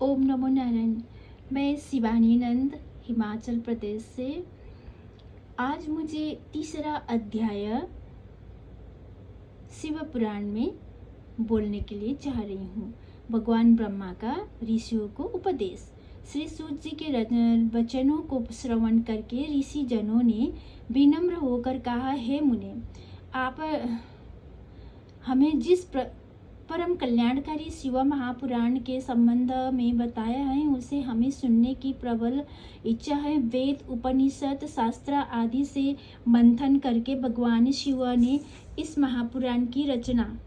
ओम नमो नारायण। मैं शिवानी नंद हिमाचल प्रदेश से। आज मुझे तीसरा अध्याय शिव पुराण में बोलने के लिए चाह रही हूँ। भगवान ब्रह्मा का ऋषियों को उपदेश। श्री सूत जी के वचनों को श्रवण करके ऋषि जनों ने विनम्र होकर कहा, हे मुने, आप हमें जिस परम कल्याणकारी शिव महापुराण के संबंध में बताया है उसे हमें सुनने की प्रबल इच्छा है। वेद, उपनिषद, शास्त्र आदि से मंथन करके भगवान शिव ने इस महापुराण की रचना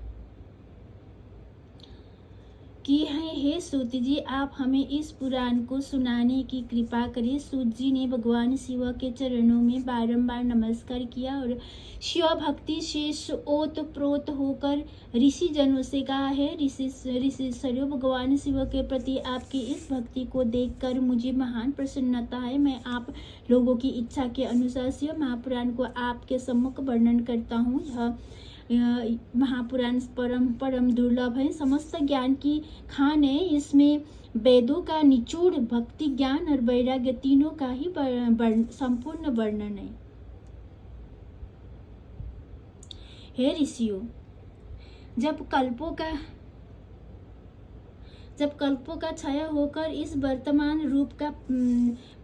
की है। हे सूत जी, आप हमें इस पुराण को सुनाने की कृपा करें। सूत जी ने भगवान शिव के चरणों में बारंबार नमस्कार किया और शिव भक्ति शेष ओत प्रोत होकर ऋषि जनों से कहा, है ऋषि सरयो, भगवान शिव के प्रति आपकी इस भक्ति को देखकर मुझे महान प्रसन्नता है। मैं आप लोगों की इच्छा के अनुसार शिव महापुराण को आपके सम्मुख वर्णन करता हूँ। यह महापुराण परम दुर्लभ है, समस्त ज्ञान की खान है। इसमें वेदों का निचोड़, भक्ति, ज्ञान और वैराग्य तीनों का ही संपूर्ण वर्णन है। हे ऋषियों, जब कल्पों का क्षय होकर इस वर्तमान रूप का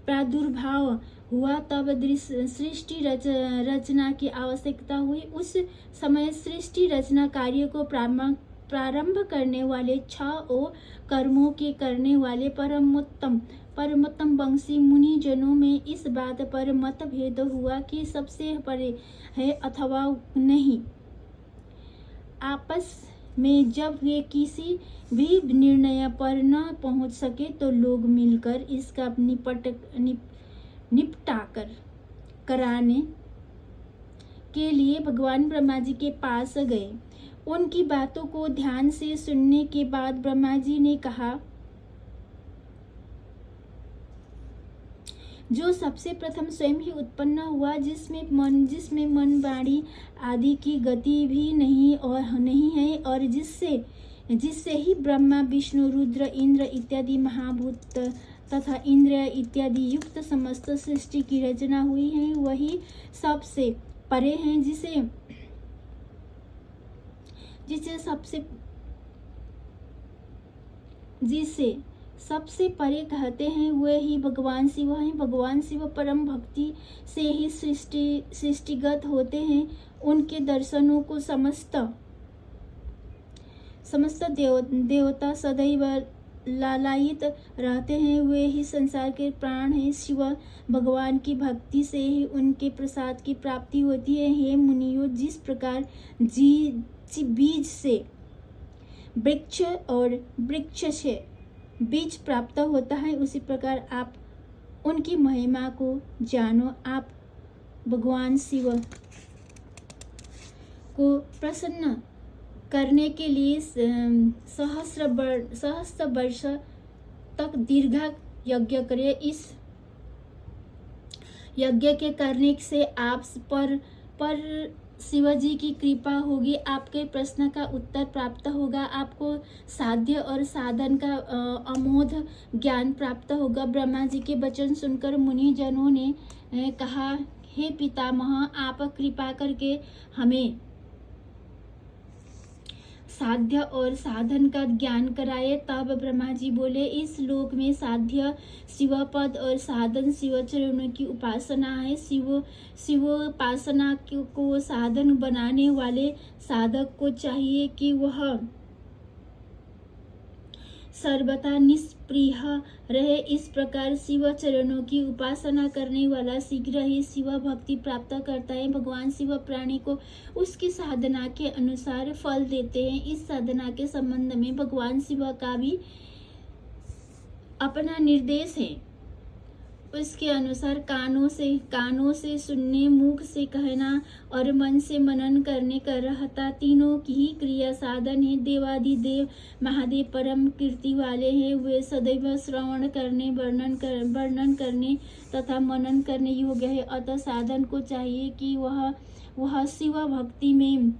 प्रादुर्भाव हुआ, तब सृष्टि रचना की आवश्यकता हुई। उस समय सृष्टि रचना कार्य को प्रारंभ करने वाले 6 कर्मों के करने वाले परमोत्तम वंशी मुनि जनों में इस बात पर मतभेद हुआ कि सबसे परे है अथवा नहीं। आपस में जब वे किसी भी निर्णय पर न पहुंच सके तो लोग मिलकर इसका निपटाकर कराने के लिए भगवान ब्रह्मा जी के पास गए। उनकी बातों को ध्यान से सुनने के बाद ब्रह्मा जी ने कहा, जो सबसे प्रथम स्वयं ही उत्पन्न हुआ, जिसमें मन वाणी आदि की गति भी नहीं है और जिससे ही ब्रह्मा, विष्णु, रुद्र, इंद्र इत्यादि महाभूत तथा इंद्रिय इत्यादि युक्त समस्त सृष्टि की रचना हुई है, वही सबसे परे हैं। जिसे सबसे परे कहते हैं वे ही भगवान शिव हैं। भगवान शिव परम भक्ति से ही सृष्टिगत होते हैं। उनके दर्शनों को समस्त देवता सदैव लालायित रहते हैं। वे ही संसार के प्राण हैं। शिव भगवान की भक्ति से ही उनके प्रसाद की प्राप्ति होती है। हे मुनियों, जिस प्रकार बीज से वृक्ष और वृक्ष से बीज प्राप्त होता है, उसी प्रकार आप उनकी महिमा को जानो। आप भगवान शिव को प्रसन्न करने के लिए सहस्त्र वर्ष तक दीर्घ यज्ञ करें। इस यज्ञ के करने से आप पर शिवजी की कृपा होगी। आपके प्रश्न का उत्तर प्राप्त होगा। आपको साध्य और साधन का अमोघ ज्ञान प्राप्त होगा। ब्रह्मा जी के वचन सुनकर मुनि जनों ने कहा, हे पितामह, आप कृपा करके हमें साध्य और साधन का ज्ञान कराए। तब ब्रह्मा जी बोले, इस लोक में साध्य शिवपद और साधन शिव चरणों की उपासना है। शिवोपासना को साधन बनाने वाले साधक को चाहिए कि वह सर्वथा निष्प्रिय रहे। इस प्रकार शिव चरणों की उपासना करने वाला शीघ्र ही शिव भक्ति प्राप्त करता है। भगवान शिव प्राणी को उसकी साधना के अनुसार फल देते हैं। इस साधना के संबंध में भगवान शिव का भी अपना निर्देश है। उसके अनुसार कानों से सुनने, मुख से कहना और मन से मनन करने का रहता तीनों की ही क्रिया साधन है। देवादिदेव महादेव परम कीर्ति वाले हैं। वे सदैव श्रवण करने, वर्णन करने तथा मनन करने योग्य है। अतः साधन को चाहिए कि वह शिव भक्ति में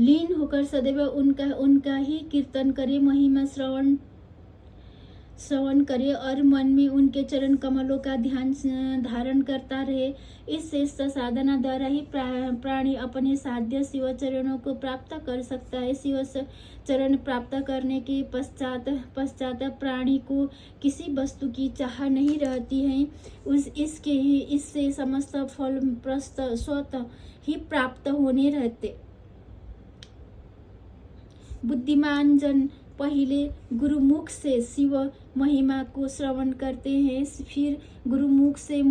लीन होकर सदैव उनका ही कीर्तन करे, महिमा श्रवण करे और मन में उनके चरण कमलों का ध्यान धारण करता रहे। इस श्रेष्ठ साधना द्वारा ही प्राणी अपने साध्य शिव चरणों को प्राप्त कर सकता है। शिव चरण प्राप्त करने के पश्चात प्राणी को किसी वस्तु की चाह नहीं रहती है। इससे समस्त फल स्वतः ही प्राप्त होने रहते। बुद्धिमान जन पहले गुरुमुख से शिव महिमा को श्रवण करते हैं, फिर गुरुमुख से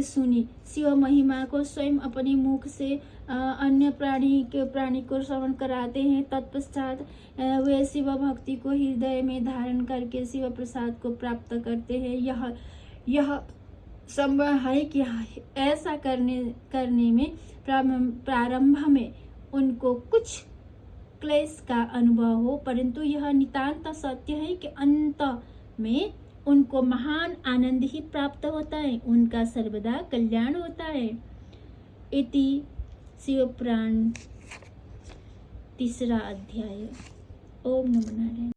सुनी शिव महिमा को स्वयं अपने मुख से अन्य प्राणी को श्रवण कराते हैं। तत्पश्चात वे शिव भक्ति को हृदय में धारण करके शिव प्रसाद को प्राप्त करते हैं। यह संभव है कि ऐसा करने में प्रारंभ में उनको कुछ क्लेश का अनुभव हो, परंतु यह नितांत सत्य है कि अंत में उनको महान आनंद ही प्राप्त होता है, उनका सर्वदा कल्याण होता है। इति शिवपुराण 3 अध्याय। ओम नमो नारायण।